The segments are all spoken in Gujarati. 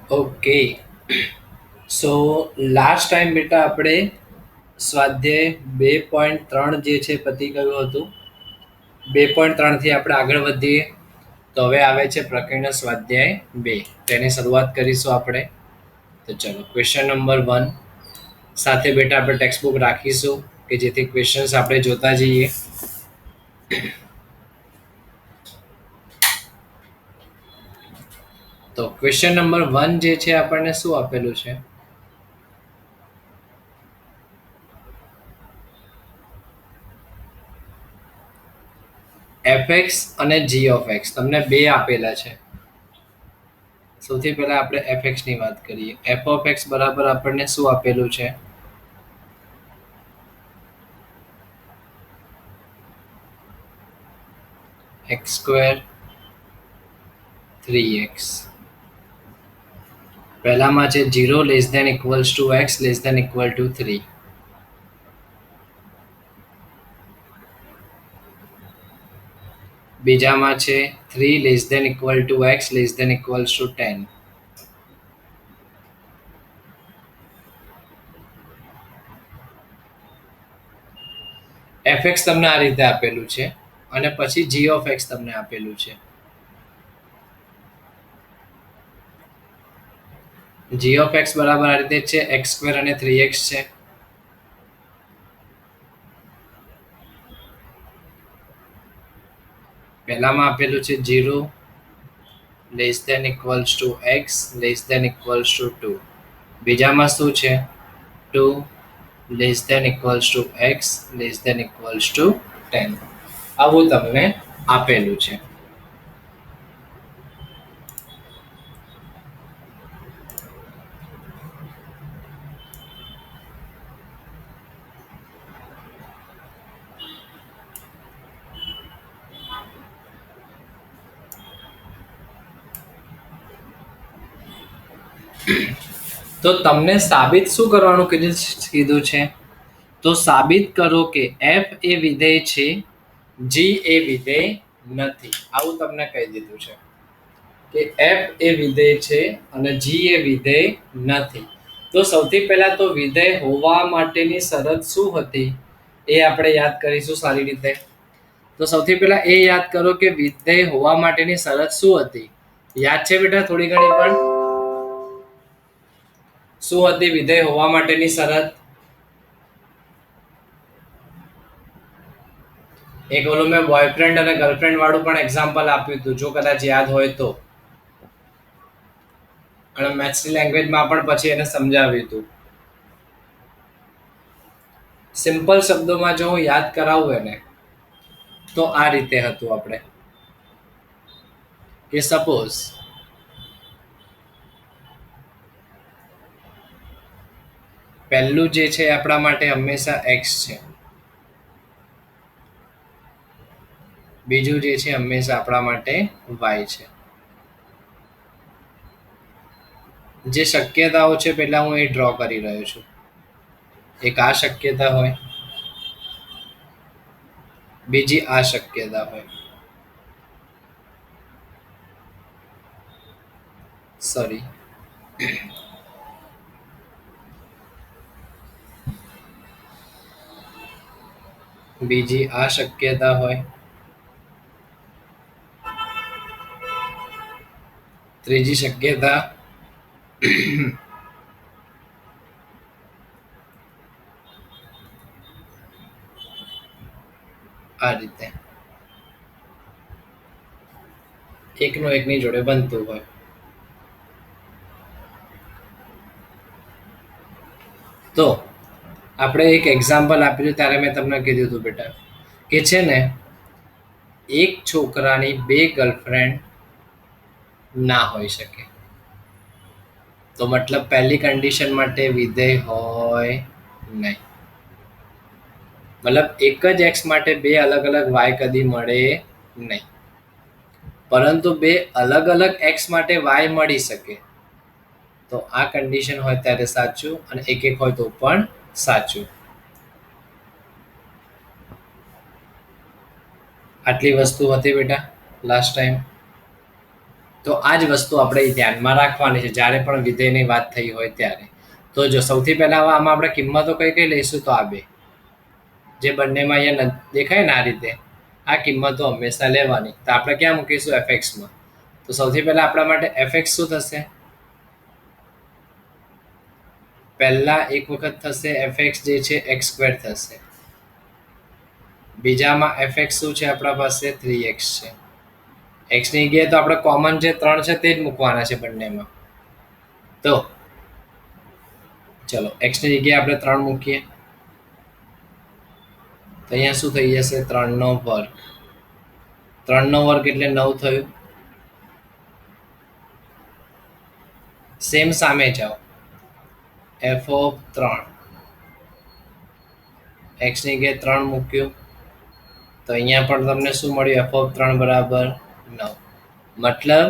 ઓકે. સો લાસ્ટ ટાઈમ બેટા આપણે સ્વાધ્યાય 2.3 જે છે પતી ગયું હતું. 2.3 થી આપણે આગળ વધીએ. તો હવે આવે છે પ્રકરણ સ્વાધ્યાય 2. તેની શરૂઆત કરીશું આપણે. તો ચલો ક્વેશ્ચન નંબર 1 સાથે બેટા આપણે ટેક્સ્ટ બુક રાખીશું કે જેથી ક્વેશ્ચન્સ આપણે જોતા જઈએ. તો ક્વેશ્ચન નંબર 1 જે છે આપણને શું આપેલું છે? fx અને g(x) તમને બે આપેલા છે. સૌથી પહેલા આપણે fx ની વાત કરીએ. f(x) બરાબર આપણને શું આપેલું છે? x² 3x. પહેલામાં છે 0 <= x <= 3. બીજામાં છે 3 <= x <= 10. fx તમને આ રીતે આપેલું છે અને પછી g(x) તમને આપેલું છે. g(x) બરાબર આ રીતે છે x² અને 3x છે. પહેલામાં આપેલું છે 0 <= x <= 2. બીજામાં શું છે 2 <= x <= 10. આવું તમને આપેલું છે. તો તમને સાબિત શું કરવાનું કીધું છે? તો સાબિત કરો કે f એ વિધેય છે, g એ વિધેય નથી. આવું તમને કહી દીધું છે કે f એ વિધેય છે અને g એ વિધેય નથી. તો સૌથી પહેલા તો વિધેય હોવા માટેની શરત શું હતી એ આપણે યાદ કરીશું સારી રીતે. તો સૌથી પહેલા એ યાદ કરો કે વિધેય હોવા માટેની શરત શું હતી. યાદ છે બેટા થોડી ઘણી પણ? શું હતી વિધેય હોવા માટેની શરત? એક ઓલું મેં બોયફ્રેન્ડ અને ગર્લફ્રેન્ડ વાળું પણ એક્ઝામ્પલ આપ્યું હતું, જો કદાચ યાદ હોય તો. અને મેથ્સની લેંગ્વેજમાં પણ પછી એને સમજાવ્યું હતું. સિમ્પલ શબ્દોમાં જો હું યાદ કરાવું એને તો આ રીતે હતું આપણે કે સપોઝ પહેલું જે છે આપણા માટે હંમેશા x છે, બીજું જે છે હંમેશા આપણા માટે y છે. જે શક્યતાઓ છે પહેલા હું એ ડ્રો કરી રહ્યો છું. એક આ શક્યતા હોય, બીજી આ શક્યતા હોય. સોરી, બીજી આ શક્યતા હોય, ત્રીજી શક્યતા આ રીતે એકનું એકની જોડે બનતું હોય. તો આપણે એક એક્ઝામ્પલ આપ્યું ત્યારે મેં તમને કીધું હતું બેટા કે છે ને એક છોકરાની બે ગર્લફ્રેન્ડ ના હોઈ શકે. તો મતલબ પહેલી કન્ડિશન માટે વિધેય હોય નહીં. મતલબ એક જ એક્સ માટે બે અલગ અલગ વાય કદી મળે નહીં, પરંતુ બે અલગ અલગ એક્સ માટે વાય મળી શકે. તો આ કન્ડિશન હોય ત્યારે સાચું અને એક એક હોય તો પણ સાચું. આટલી વસ્તુ હતી બેટા લાસ્ટ ટાઈમ. તો તો આ જ વસ્તુ આપણે ધ્યાનમાં રાખવાની છે જ્યારે પણ વિધેયની વાત થઈ હોય ત્યારે. તો જો સૌથી પહેલા આમાં આપણે કિંમતો કઈ કઈ લઈશું, તો આ બે જે બંનેમાં અહીંયા દેખાય ને આ રીતે, આ કિંમતો હંમેશા લેવાની. તો આપણે ક્યાં મૂકીશું? એફએક્સમાં. તો સૌથી પહેલા આપણા માટે એફએક્સ શું થશે? પહેલા એક વખત થશે એફએક્સ જે છે એક્સ સ્ક્વેર થશે. બીજામાં એફએક્સ શું છે આપણા પાસે? 3x છે. એક્સની જગ્યાએ તો આપણે કોમન જે 3 છે તે જ મૂકવાના છે બંનેમાં. તો ચલો એક્સની જગ્યાએ આપણે 3 મૂકીએ તો અહીંયા શું થઈ જશે? 3 નો વર્ગ. 3 નો વર્ગ એટલે 9 થયું. સેમ સામે જાઓ, એફ ઓફ 3 એક્સની જગ્યાએ 3 મૂક્યું તો અહીંયા પણ તમને શું મળ્યું? એફ ઓફ 3 બરાબર 9. મતલબ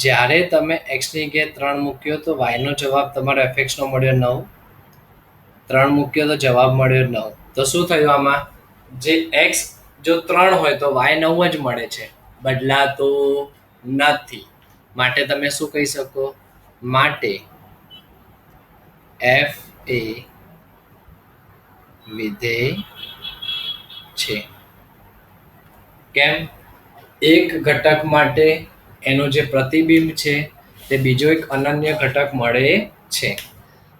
જ્યારે તમે એક્સની જગ્યાએ 3 મૂક્યો તો વાયનો જવાબ તમારો એફએક્સનો મળ્યો 9. 3 મૂક્યો તો જવાબ મળ્યો 9. તો શું થયું આમાં? જે એક્સ જો 3 હોય તો વાય 9 જ મળે છે, બદલાતો નથી. માટે તમે શું કહી શકો? માટે એફ એ વિધેય છે. કેમ? એક ઘટક માટે એનું જે પ્રતિબિંબ છે તે બીજો એક અનન્ય ઘટક મળે છે.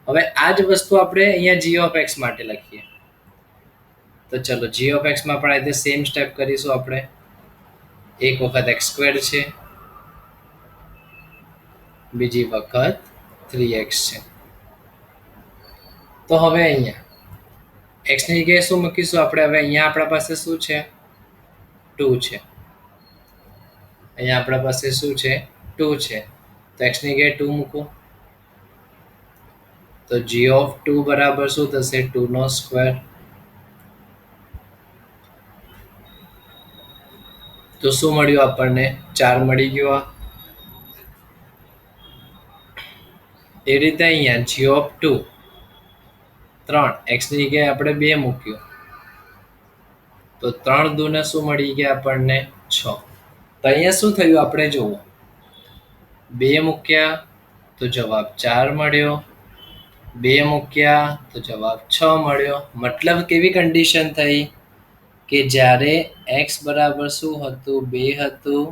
હવે આ જ વસ્તુ આપણે અહીંયા જી ઓફ એક્સ માટે લખીએ. તો ચલો જી ઓફ એક્સમાં પણ આ રીતે સેમ સ્ટેપ કરીશું આપણે. એક વખત એક્સ સ્ક્વેર છે, બીજી વખત 3x છે. તો હવે અહીંયા એક્સની જગ્યાએ શું મૂકીશું આપણે? હવે અહીંયા આપણા પાસે શું છે? 2 છે. અહીંયા આપણા પાસે શું છે? 2 છે. તો એક્સની જગ્યાએ 2 મૂકો તો જી ઓફ 2 બરાબર શું થશે? 2 નો સ્ક્વેર. તો શું મળ્યું આપણને? 4 મળી ગયું. એ રીતે અહીંયા જી ઓફ 2 3 એક્સની જગ્યાએ આપણે 2 મૂક્યું તો 3 દૂને શું મળી ગયા આપણને? 6. તો અહીંયા શું થયું આપણે જુઓ, 2 મૂક્યા તો જવાબ 4 મળ્યો, 2 મૂક્યા તો જવાબ 6 મળ્યો. મતલબ કેવી કન્ડિશન થઈ કે જ્યારે એક્સ બરાબર શું હતું? 2 હતું,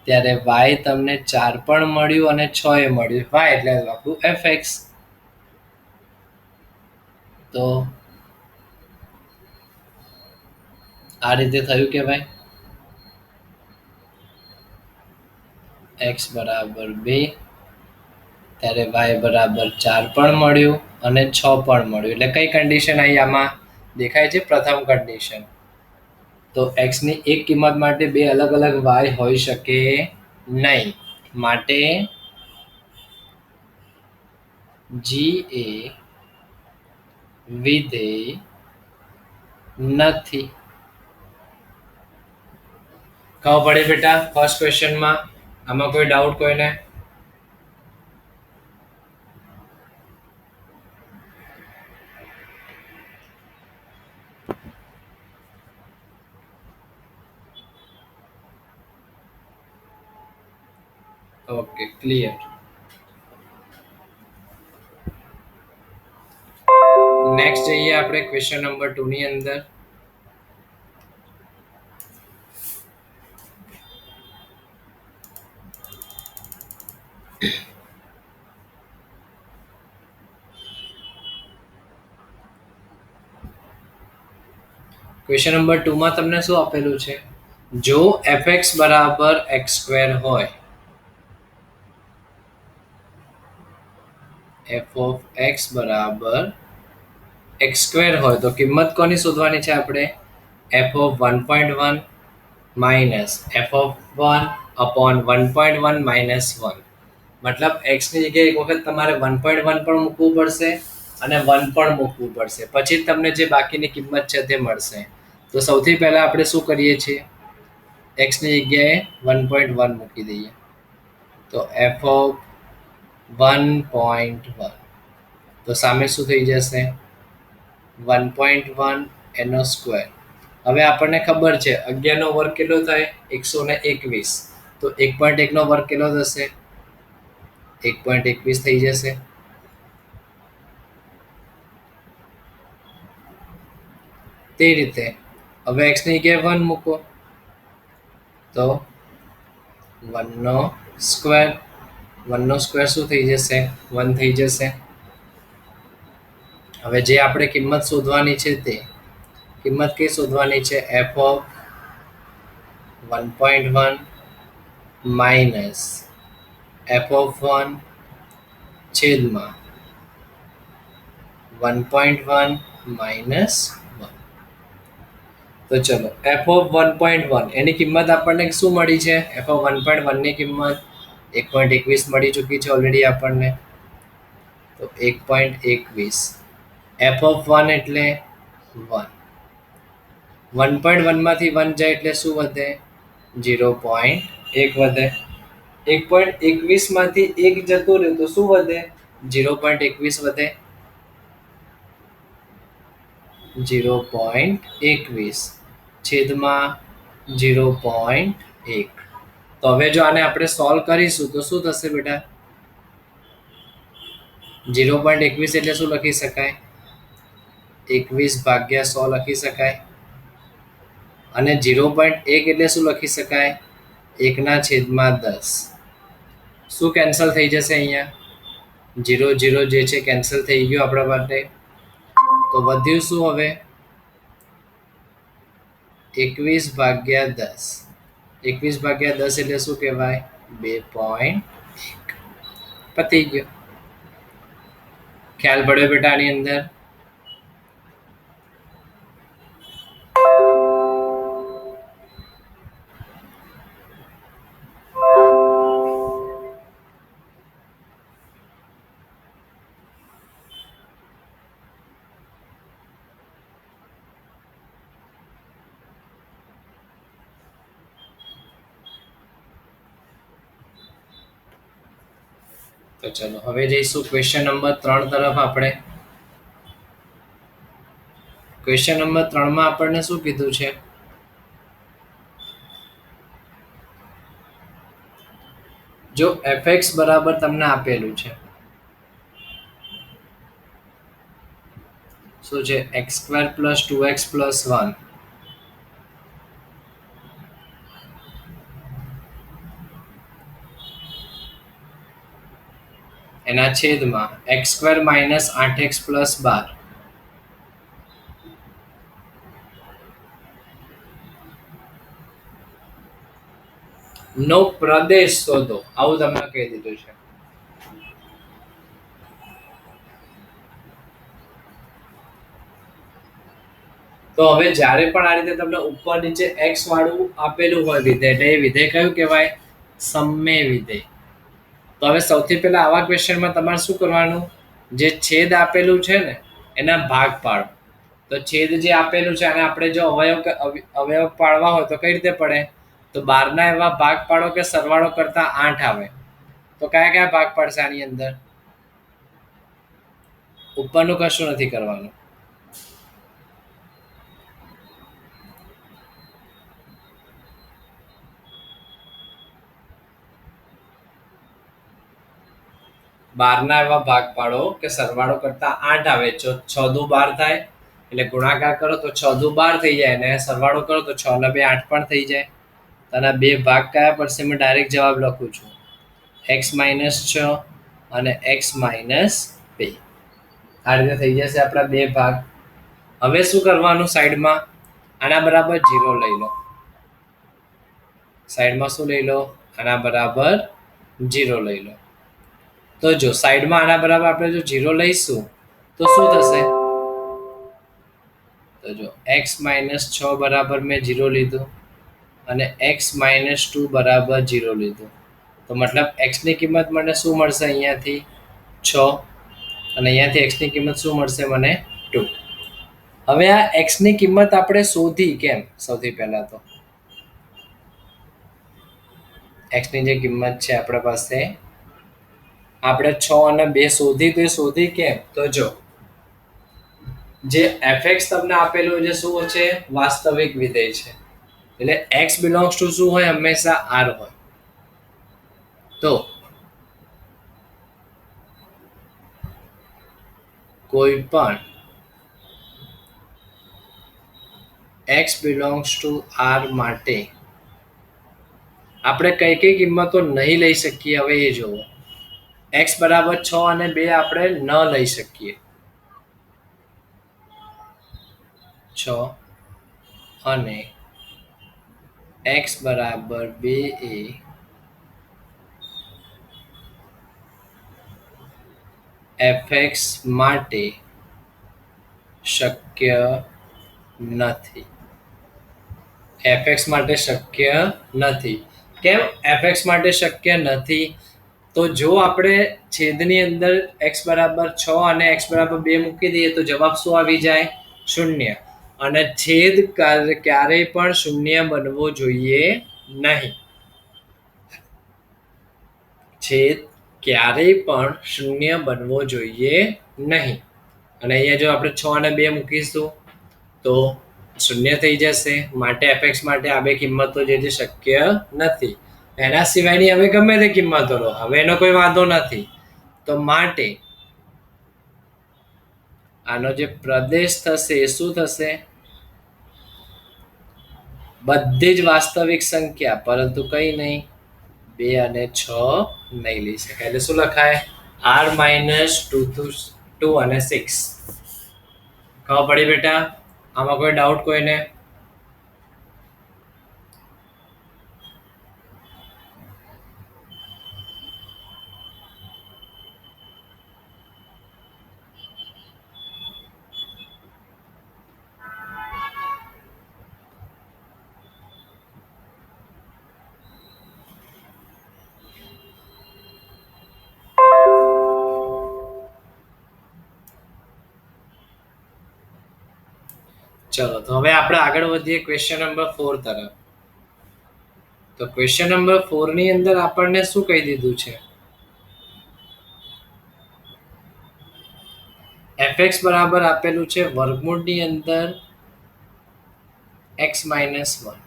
ત્યારે વાય તમને 4 પણ મળ્યું અને 6 એ મળ્યું. વાય એટલે આપણું એફએક્સ. તો આ રીતે થયું કે ભાઈ એક્સ બરાબર 2 ત્યારે વાય બરાબર 4 પણ મળ્યું અને 6 પણ મળ્યું. એટલે કઈ કન્ડિશન આવી આમાં દેખાય છે? પ્રથમ કન્ડિશન. તો એક્સની એક કિંમત માટે 2 અલગ અલગ વાય હોઈ શકે નહીં. માટે જી એ વિધેય નથી. ખબર પડી બેટા ફર્સ્ટ ક્વેશ્ચનમાં? આમાં કોઈ ડાઉટ કોઈને? Okay, clear. નેક્સ્ટ જઈએ આપણે ક્વેશ્ચન નંબર 2 ની અંદર. ક્વેશ્ચન નંબર 2 માં તમને શું આપેલું છે? જો fx બરાબર x સ્ક્વેર હોય, f of x બરાબર x સ્ક્વેર હોય તો કિંમત કોની શોધવાની છે આપણે? f of 1.1 minus f of 1 upon 1.1 minus 1. મતલબ x ની જગ્યાએ એક વખત તમારે 1.1 પણ મૂકવું પડશે અને 1 પણ મૂકવું પડશે, પછી તમને જે બાકીની કિંમત છે તે મળશે. તો સૌથી પહેલા આપણે શું કરીએ છીએ? x ની જગ્યાએ 1.1 મૂકી દઈએ તો f of 1.1 તો સામે શું થઈ જશે? 1.1 એનો સ્ક્વેર. હવે આપણને ખબર છે 11 નો વર્ગ કેટલો થાય? 121. તો 1.1 નો વર્ગ કેટલો થશે? 1.21 થઈ જશે. તે રીતે હવે x ની જગ્યાએ 1 મૂકો તો 1 નો સ્ક્વેર. 1 નો સ્ક્વેર શું થઈ જશે? 1 થઈ જશે. હવે જે આપણે કિંમત શોધવાની છે તે કિંમત કઈ શોધવાની છે? f of 1.1 minus f of 1 છેદમાં 1.1 માઇનસ 1. તો ચલો f ઓફ 1.1 એની કિંમત આપણને શું મળી છે? f ઓફ 1.1 ની કિંમત 1.21 મળી ચૂકી છે ઓલરેડી આપણને. તો 1.21 f ઓફ 1 એટલે 1. 1.1 માંથી 1 જાય એટલે શું વધે? 0.1 વધે. 1.21 માંથી 1 જતું રહ્યું તો શું વધે? 0.21 વધે. 0.21 છેદમાં 0.1. તો હવે જો આને આપણે સોલ્વ કરીશું તો શું થશે બેટા? 0.21 એટલે શું લખી શકાય? 21 ભાગ્યા 100 લખી શકાય. અને 0.1 એટલે શું લખી શકાય? 1/10. શું કેન્સલ થઈ જશે અહીંયા? 0 જે છે કેન્સલ થઈ ગયું આપણા માટે. તો વધ્યું શું હવે? 21 ભાગ્યા 10. 21 ભાગ્યા 10 એટલે શું કહેવાય? 2.1. પતી ગયો. ખ્યાલ પડ્યો બેટા આની અંદર? તો ચલો હવે જઈશું ક્વેશ્ચન નંબર 3 તરફ આપણે. ક્વેશ્ચન નંબર 3 માં આપણને શું કીધું છે? જો fx બરાબર તમને આપેલું છે શું છે? x² + 2x + 1 એના છેદમાં x² - 8x + 12 નો પ્રદેશ શોધો. આવું તમને કહી દીધું છે. તો હવે જ્યારે પણ આ રીતે તમને ઉપર નીચે x વાળું આપેલું હોય વિધેય, એટલે એ વિધેય કયું કહેવાય? સમમેય વિધેય. તો હવે સૌથી પહેલા આવા ક્વેશ્ચનમાં તમારે શું કરવાનું? જે છેદ આપેલું છે ને એના ભાગ પાડો. તો છેદ જે આપેલું છે અને આપણે જો અવયવ પાડવા હોય તો કઈ રીતે પડે? તો 12 ના એવા ભાગ પાડો કે સરવાળો કરતા 8 આવે. તો કયા કયા ભાગ પડશે આની અંદર? ઉપરનું કશું નથી કરવાનું. બારના એવા ભાગ પાડો કે સરવાળો કરતા 8 આવે. 6 દુ 12 થાય એટલે ગુણાકાર કરો તો 6 દુ 12 થઈ જાય, અને સરવાળો કરો તો 6 ને 2 8 પણ થઈ જાય. આના બે ભાગ કયા પડશે? મેં ડાયરેક્ટ જવાબ લખું છું, x - 6 અને x - 2. આ રીતે થઈ જશે આપણા બે ભાગ. હવે શું કરવાનું? સાઈડમાં આના બરાબર 0 લઈ લો. સાઈડમાં શું લઈ લો? આના બરાબર 0 લઈ લો. તો જો સાઈડમાં આના બરાબર આપણે જો 0 લઈશું તો શું થશે? તો જો x - 6 બરાબર મેં 0 લીધું અને x - 2 બરાબર 0 લીધું. તો મતલબ x ની કિંમત મને શું મળશે? અહીંયાથી 6 અને અહીંયાથી x ની કિંમત શું મળશે મને? 2. હવે આ x ની કિંમત આપણે શોધી કેમ? સૌથી પહેલા તો x ની જે કિંમત છે આપણા પાસે, આપણે 6 અને 2 શોધી. તો શોધી કેમ? તો જો જે fx તમને આપેલું છે શું છે? વાસ્તવિક વિધેય છે. એટલે x બિલોંગ્સ ટુ શું હોય? હંમેશા r હોય. તો કોઈ પણ x બિલોંગ્સ ટુ r માટે આપણે કઈ કઈ કિંમતો નહીં લઈ શકીએ હવે એ જોવો. x બરાબર 6 અને 2 આપણે ન લઈ શકીએ. 6 અને x બરાબર 2 એ fx માટે શક્ય નથી. fx માટે શક્ય નથી. કેમ fx માટે શક્ય નથી? તો જો આપણે છેદની અંદર x બરાબર 6 અને x બરાબર 2 મૂકી દઈએ તો જવાબ શું આવી જાય? 0. અને છેદ ક્યારેય પણ શૂન્ય બનવો જોઈએ નહીં. છેદ ક્યારેય પણ શૂન્ય બનવો જોઈએ નહીં. અને અહીંયા જો આપણે 6 અને 2 મૂકીશું તો શૂન્ય થઈ જશે. માટે fx માટે આ બે કિંમતો જે છે શક્ય નથી. એના સિવાયની હવે ગમે તે કિંમતો લો, હવે એનો કોઈ વાંધો નથી. તો માટે આનો જે પ્રદેશ થશે એ શું થશે? બધી જ વાસ્તવિક સંખ્યા, પરંતુ કઈ નહીં, 2 અને 6 નહીં લઈ શકાય. એટલે શું લખાય? r - 2 અને 6. ખબર પડી બેટા? આમાં કોઈ ડાઉટ કોઈને? ચલો તો હવે આપણે આગળ વધીએ ક્વેશ્ચન નંબર 4 તરફ. તો ક્વેશ્ચન નંબર 4 ની અંદર આપણને શું કહી દીધું છે? fx બરાબર આપેલું છે વર્ગમૂળની અંદર x - 1.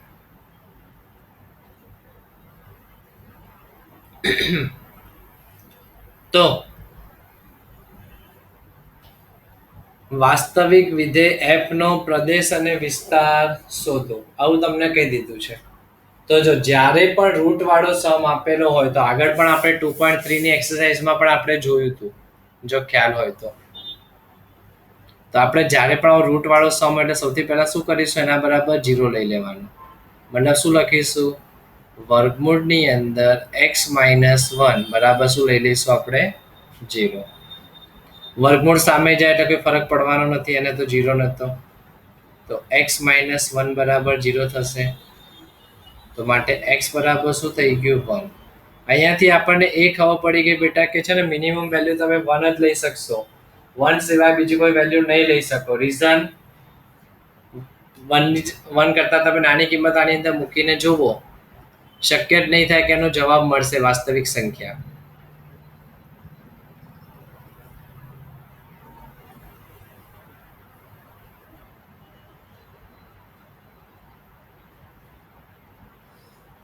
તો વાસ્તવિક વિધેય f નો પ્રદેશ અને વિસ્તાર શોધો, આવું તમને કહી દીધું છે. તો જો જ્યારે પણ રૂટ વાળો સમ આપેલો હોય તો આગળ પણ આપણે 2.3 ની એક્સરસાઇઝમાં પણ આપણે જોયું હતું, જો ખ્યાલ હોય તો આપણે જ્યારે પણ રૂટ વાળો સમ એટલે સૌથી પહેલા શું કરીશું? એના બરાબર 0 લઈ લેવાનું. મતલબ શું લખીશું? વર્ગમૂળની અંદર x - 1 બરાબર શું લઈ લઈશું આપણે? 0. વર્ગમૂળ સામે જાય એટલે કોઈ ફરક પડવાનો નથી, એને તો 0 નતો. તો x - 1 બરાબર 0 થશે. તો માટે x બરાબર શું થઈ ગયું? 1. અહીંયાથી આપણને એ ખબર પડી ગઈ બેટા કે છે ને મિનિમમ વેલ્યુ તમે 1 જ લઈ શકશો. 1 સિવાય બીજી કોઈ વેલ્યુ નહીં લઈ શકો. રીઝન 1 કરતા તમે નાની કિંમત આની અંદર મૂકીને જુઓ, શક્ય જ નહીં થાય કે એનો જવાબ મળશે વાસ્તવિક સંખ્યા.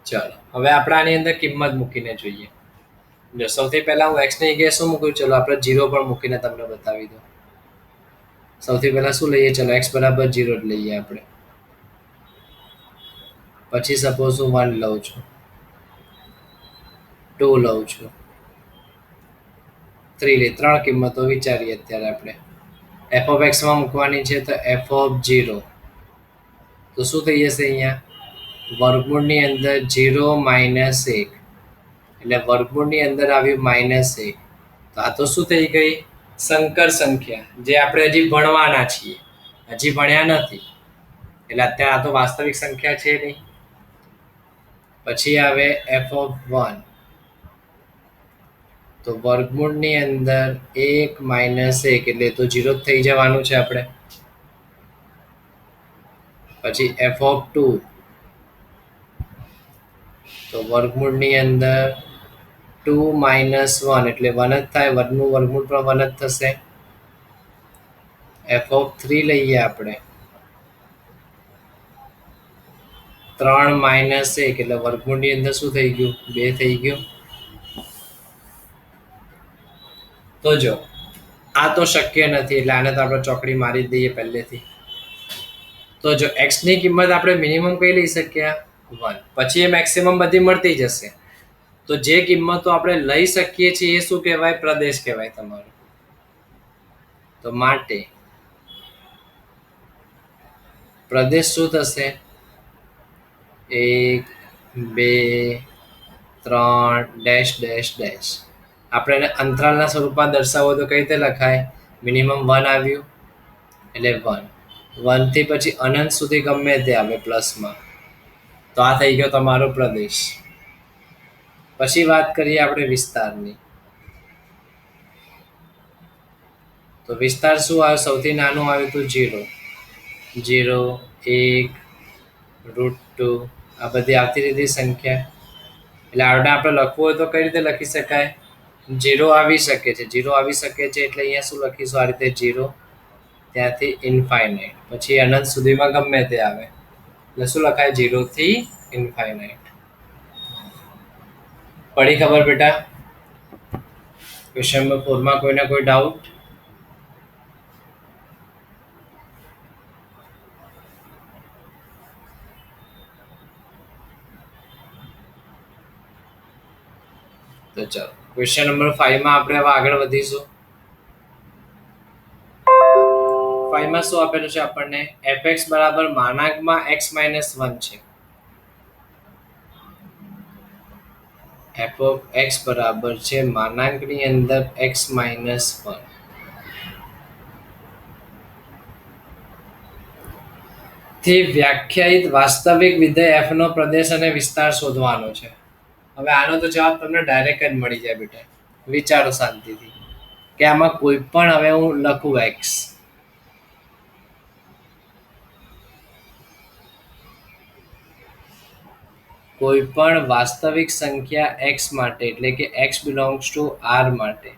ચાલો હવે આપણે આની અંદર કિંમત મૂકીને જોઈએ. જો સૌથી પહેલા હું x ની જગ્યાએ શું મૂકું? ચલો આપણે 0 પણ મૂકીને તમને બતાવી દઉં. સૌથી પહેલા શું લઈએ? ચલો x બરાબર 0 જ લઈએ આપણે. પછી સપોઝ હું 1 લઉં છું, 2 લઉં છું, 3 લે. 3 કિંમતો વિચારીએ અત્યારે આપણે. f of x માં મૂકવાની છે તો f of 0 તો શું થઈ જશે? અહીંયા વર્ગમૂળની અંદર 0 - 1 એટલે વર્ગમૂળની અંદર આવ્યું -1. તો આ તો શું થઈ ગઈ? સંકર સંખ્યા, જે આપણે હજી ભણવાના છીએ, હજી ભણ્યા નથી. એટલે અત્યારે આ તો વાસ્તવિક સંખ્યા છે નહીં. પછી આવે f of 1 તો વર્ગમૂળની અંદર 1 - 1 એટલે તો 0 જ થઈ જવાનું છે આપણે. પછી f of 2 તો વર્ગમૂળની અંદર 2 - 1 એટલે 1 જ થાય. વર્ગનું વર્ગમૂળ પણ 1 જ થશે. f of 3 લઈએ આપણે, 3 - 1 એટલે વર્ગમૂળની અંદર શું થઈ ગયું? 2 થઈ ગયું. તો જો આ તો શક્ય નથી એટલે આને તો આપણે ચોકડી મારી જ દઈએ પહેલેથી. તો જો x ની કિંમત આપણે મિનિમમ કઈ લઈ શકીએ 1, પછી એ મેક્સિમમ બધી મળતી જશે. તો જે કિંમતો આપણે લઈ શકીએ છીએ એ શું કહેવાય? પ્રદેશ કહેવાય તમારો. તો માટે પ્રદેશ શું થશે? 1 2 3 ડેશ ડેશ ડેશ. આપણે એને અંતરાલના સ્વરૂપમાં દર્શાવો તો કઈ રીતે લખાય? મિનિમમ 1 આવ્યું એટલે 1, 1 થી પછી અનંત સુધી ગમે તે આવે પ્લસમાં. તો આ થઈ ગયો તમારો પ્રદેશ. પછી વાત કરીએ આપણે વિસ્તારની. તો વિસ્તાર શું આવ્યો? સૌથી નાનું આવ્યું હતું 0, 0 1 √2. આ બધી આવતી રીતે સંખ્યા. એટલે આપણે લખવું હોય તો કઈ રીતે લખી શકાય? 0 આવી શકે છે, 0 આવી શકે છે એટલે અહીંયા શું લખીશું? આ રીતે 0, ત્યાંથી ઇન્ફાઇનાઇટ, પછી અનંત સુધીમાં ગમે તે આવે એટલે શું લખાય? 0 થી ઇન્ફાઇનાઇટ. પડી ખબર બેટા? ક્વેશ્ચન નંબર 4 માં કોઈને કોઈ ડાઉટ? તો ચાલો ક્વેશ્ચન નંબર 5 માં આપણે હવે આગળ વધીશું. 5 માં શું આપેલું છે આપણને? fx બરાબર માનાંકમાં x - 1 છે. f of x બરાબર છે માનાંકની અંદર x - 1. થી વ્યાખ્યાયિત વાસ્તવિક વિધેય f નો પ્રદેશ અને વિસ્તાર શોધવાનો છે. હવે આનો તો જવાબ તમને ડાયરેક્ટ જ મળી જાય બેટા. વિચારો શાંતિથી કે આમાં કોઈ પણ હવે હું લખું x, કોઈ પણ વાસ્તવિક સંખ્યા x માટે એટલે કે x બિલોંગ્સ ટુ r માટે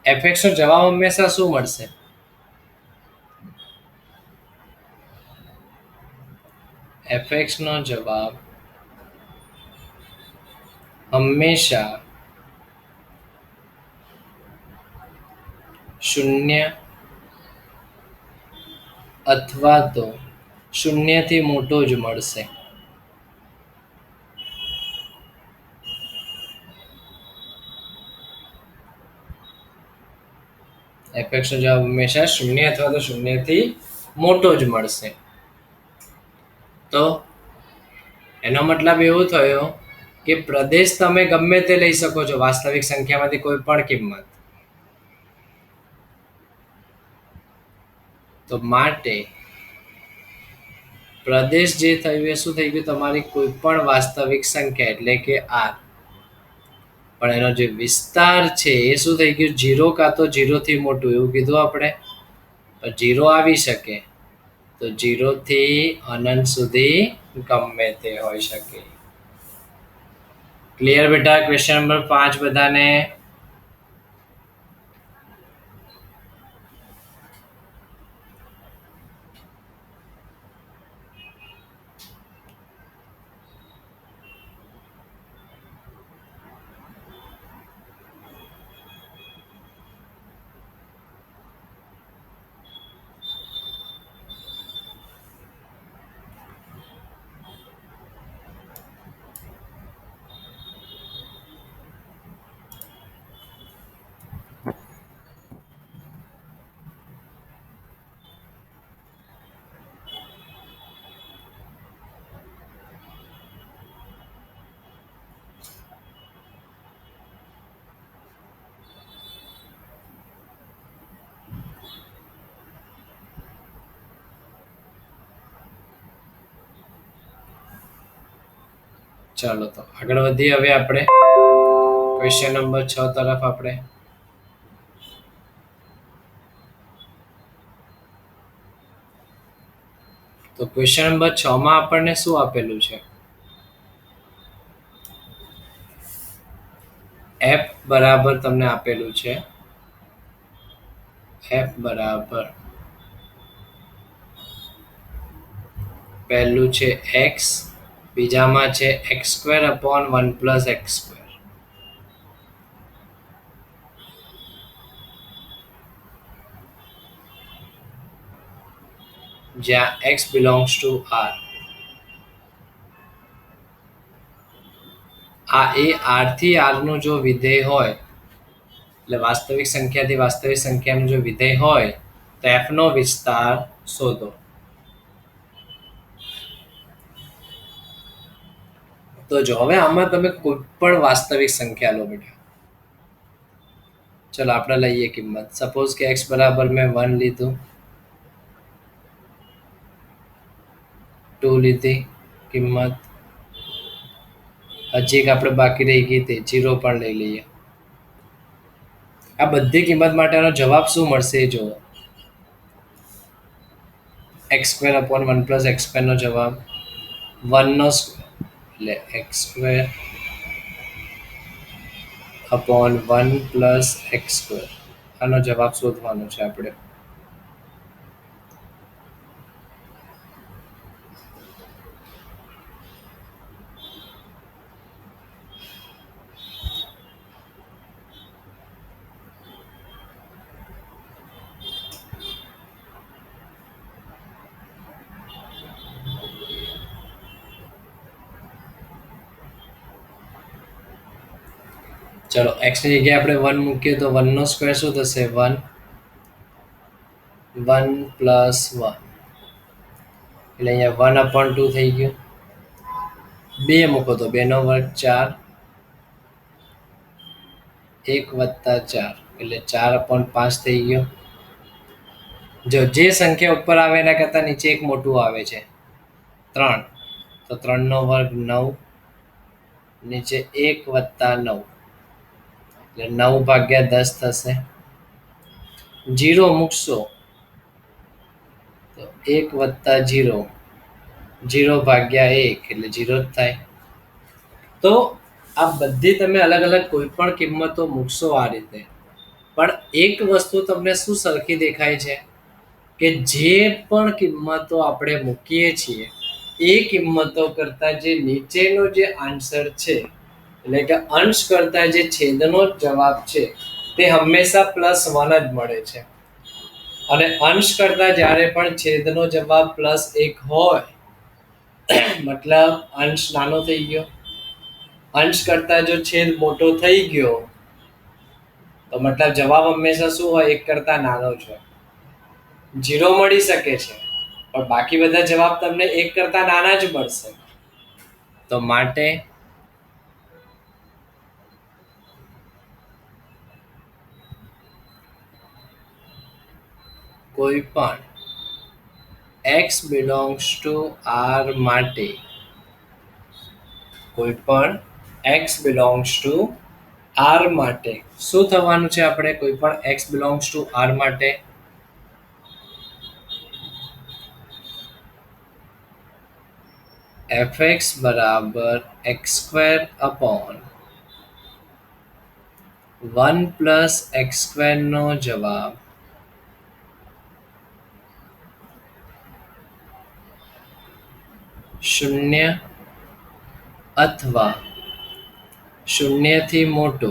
fx નો જવાબ હંમેશા શું મળશે? fx નો જવાબ હંમેશા 0 અથવા તો 0 થી મોટો જ મળશે. fx નો જવાબ હંમેશા 0 અથવા તો 0 થી મોટો જ મળશે. તો એનો મતલબ એવો થયો કે પ્રદેશ તમે ગમે તે લઈ શકો છો વાસ્તવિક સંખ્યામાંથી કોઈ પણ કિંમત. તો માટે પ્રદેશ જે થયું એ શું થઈ ગયું? તમારી કોઈ પણ વાસ્તવિક સંખ્યા એટલે કે r. પણ એનો જે વિસ્તાર છે એ શું થઈ ગયું? 0 કાં તો 0 થી મોટું એવું કીધું આપણે. 0 આવી શકે તો 0 થી અનંત સુધી ગમે તે હોઈ શકે. ક્લિયર બેટા? ક્વેશ્ચન નંબર 5 બધાને? ચાલો તો આગળ વધીએ હવે આપણે ક્વેશ્ચન નંબર 6 તરફ. આપણે તો ક્વેશ્ચન નંબર 6 માં આપણને શું આપેલું છે? f બરાબર તમને આપેલું છે f બરાબર પહેલું છે x, બીજામાં છે x² / 1 + x². જ્યાં x બિલોંગ્સ ટુ r, આ એ r થી r નું જો વિધેય હોય, એટલે વાસ્તવિક સંખ્યાથી વાસ્તવિક સંખ્યાનું જો વિધેય હોય તો f નો વિસ્તાર શોધો. તો જો હવે આમાં તમે કોઈ પણ વાસ્તવિક સંખ્યા લો બેટા. ચલો આપણે લઈએ કિંમત. સપોઝ કે x બરાબર મેં 1 લીધું, 2 લીધી કિંમત, હજી એક આપણે બાકી રહી ગઈ તે 0 પણ લઈ લઈએ. આ બધી કિંમત માટેનો જવાબ શું મળશે એ જુઓ. X square upon 1 plus x સ્ક્વેરનો જવાબ 1 નો સ્ક્વેર એટલે x square upon 1 plus x square. આનો જવાબ શોધવાનો છે આપણે. ચલો એક્સ ની જગ્યાએ આપણે 1 મૂકીએ તો 1 નો સ્ક્વેર શું થશે? 1 પ્લસ 1 એટલે અહીંયા 1 અપોન 2 થઈ ગયું. 2 મૂકો તો 2 નો વર્ગ 4, 1 વત્તા 4 એટલે 4 અપોન 5 થઈ ગયો. જો જે સંખ્યા ઉપર આવે એના કરતા નીચે એક મોટું આવે છે 3, તો 3 નો વર્ગ 9, નીચે 1 વત્તા 9 એટલે 9 ભાગ્યા 10 થશે. 0 મૂકશો તો 1 વત્તા 0, 0 ભાગ્યા 1 એટલે 0 જ થાય. તો આ બધી તમે અલગ અલગ કોઈ પણ કિંમતો મૂકશો આ રીતે, પણ એક વસ્તુ તમને શું સરખી દેખાય છે કે જે પણ કિંમતો આપણે મૂકીએ છીએ એ કિંમતો કરતા જે નીચેનો જે આન્સર છે, એટલે કે અંશ કરતા જે છેદનો જવાબ છે તે હંમેશા +1 જ મળે છે. અને અંશ કરતા જ્યારે પણ છેદનો જવાબ +1 હોય મતલબ અંશ નાનો થઈ ગયો, અંશ કરતા જો છેદ મોટો થઈ ગયો તો મતલબ જવાબ હંમેશા શું હોય? 1 કરતા નાનો જ હોય. 0 મળી શકે છે પણ બાકી બધા જવાબ તમને 1 કરતા નાના જ મળશે. તો માટે કોઈ પણ x બિલોંગ્સ ટુ r માટે, કોઈ પણ x બિલોંગ્સ ટુ r માટે શું થવાનું છે? આપણે કોઈ પણ x બિલોંગ્સ ટુ r માટે fx બરાબર x² અપોન 1 પ્લસ x² નો જવાબ 0 અથવા 0 થી મોટો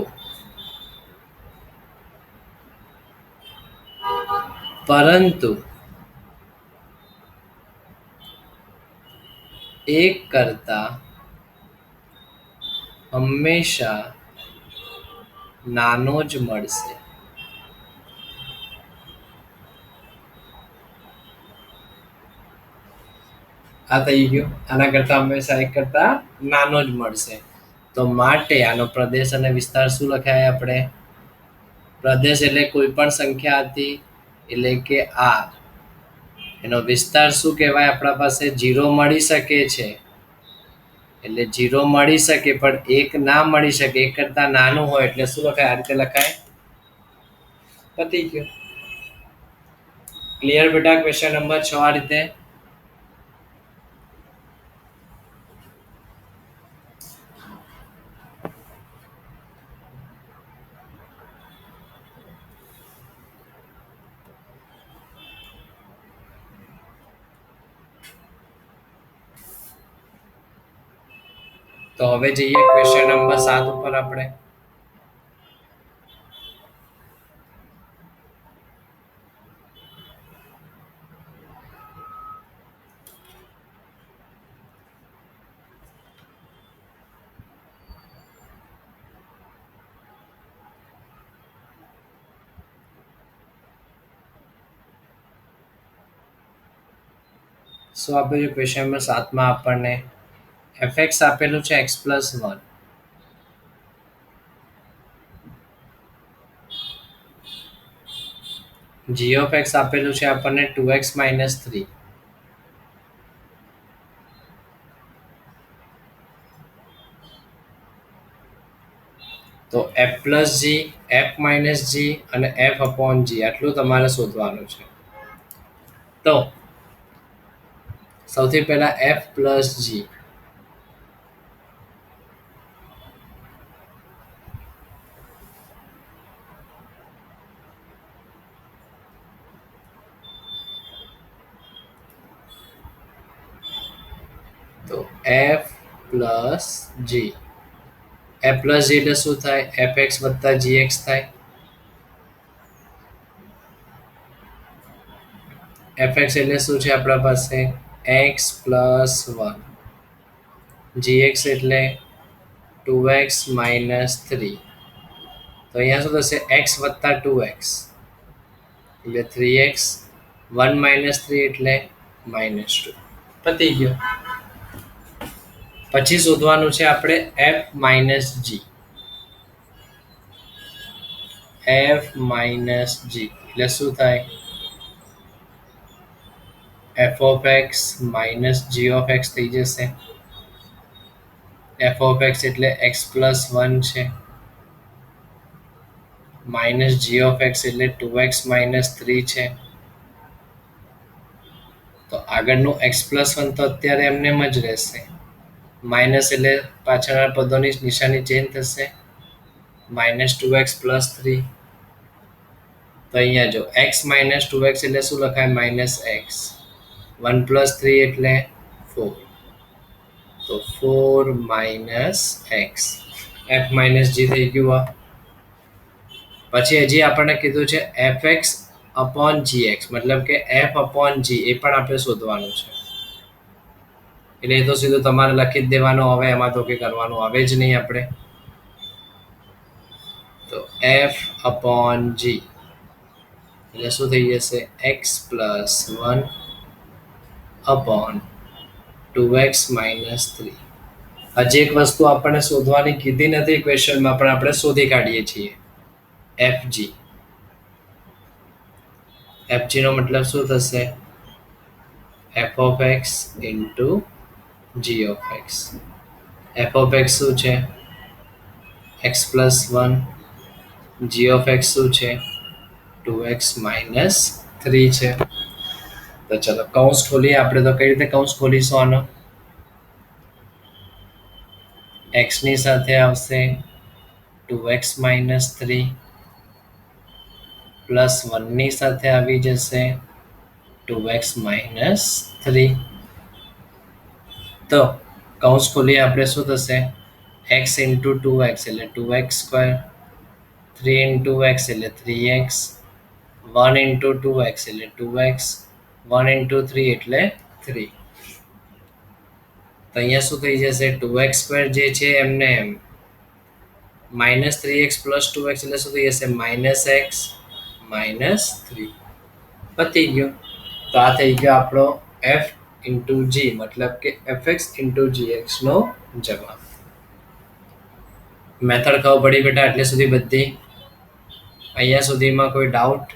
પરંતુ 1 કરતા હંમેશા નાનો જ મળશે. આ થઈ ગયું. આના કરતા હંમેશા 1 કરતા નાનો જ મળશે. તો માટે આનો પ્રદેશ અને વિસ્તાર શું લખાય આપણે? પ્રદેશ એટલે કોઈ પણ સંખ્યા હતી એટલે કે r, એનો વિસ્તાર શું કહેવાય? આપણા પાસે 0 મળી શકે છે એટલે 0 મળી શકે પણ 1 ના મળી શકે, 1 કરતા નાનું હોય એટલે શું લખાય? આ રીતે લખાય. પતી ગયું. ક્લિયર બેટા? ક્વેશ્ચન નંબર 6 આ રીતે. તો હવે જઈએ ક્વેશ્ચન નંબર 7 ઉપર આપણે. શું આપ્યું છે ક્વેશ્ચન નંબર 7માં આપણને fx આપેલું છે x+1, g of x આપેલું છે આપણને 2x-3, તો f+g, f-g અને f/g આટલું તમારે શોધવાનું છે. તો સૌથી પહેલા f+g, તો f+g, f+g એટલે શું થાય? fx + gx થાય. fx એટલે શું છે આપણા પાસે? x+1, gx એટલે 2x-3, તો અહીંયા શું થશે? x + 2x એટલે 3x, 1 - 3 એટલે -2. પતી ગયો. પછી શોધવાનું છે આપણે f-g, f-g એટલે શું થાય? f(x - g of x) થઈ જશે. f(x) એટલે x+1 છે, -g of x એટલે 2x-3 છે. તો આગળનું x+1 તો અત્યારે એમને એમ જ રહેશે, માઇનસ એટલે પાછળના પદોની નિશાની ચેન્જ થશે, -2x + 3. તો અહીંયા જો x - 2x એટલે શું લખાય? -x. 1 + 3 એટલે 4, તો 4 - x, f-g થઈ ગયું. પછી હજી આપણને કીધું છે fx/gx, મતલબ કે f/g એ પણ આપણે શોધવાનું છે. એટલે એ તો સીધું તમારે લખી જ દેવાનું હવે, એમાં તો કંઈ કરવાનું આવે જ નહીં આપણે. તો f/g એટલે શું થઈ જશે? x+1 / 2x-3. હજી એક વસ્તુ આપણને શોધવાની કીધી નથી ક્વેશ્ચનમાં, પણ આપણે શોધી કાઢીએ છીએ. fg, fg નો મતલબ શું થશે? f(x * g of x). f(x) શું છે? x+1, g of x શું છે? 2x-3 છે. તો ચલો કૌંસ ખોલીએ આપણે. તો કઈ રીતે કૌંસ ખોલીશું આનો? x ની સાથે આવશે 2x-3 પ્લસ 1 ની સાથે આવી જશે 2x-3. તો કૌંસ ખોલીએ આપણે. શું થશે? x × 2x એટલે 2x², 3 × x એટલે 3x, 1 × 2x એટલે 2x, 1 × 3 એટલે 3. તો અહીંયા શું થઈ જશે? 2x² જે છે એમને એમ, -3x + 2x એટલે શું થઈ જશે? -x - 3. પતી ગયો. તો આ થઈ ગયો આપણો f × g, મતલબ કે fx × gx નો જવાબ. મેથડ ખબર પડી બેટા? એટલે સુધી બધી? અહીંયા સુધીમાં કોઈ ડાઉટ?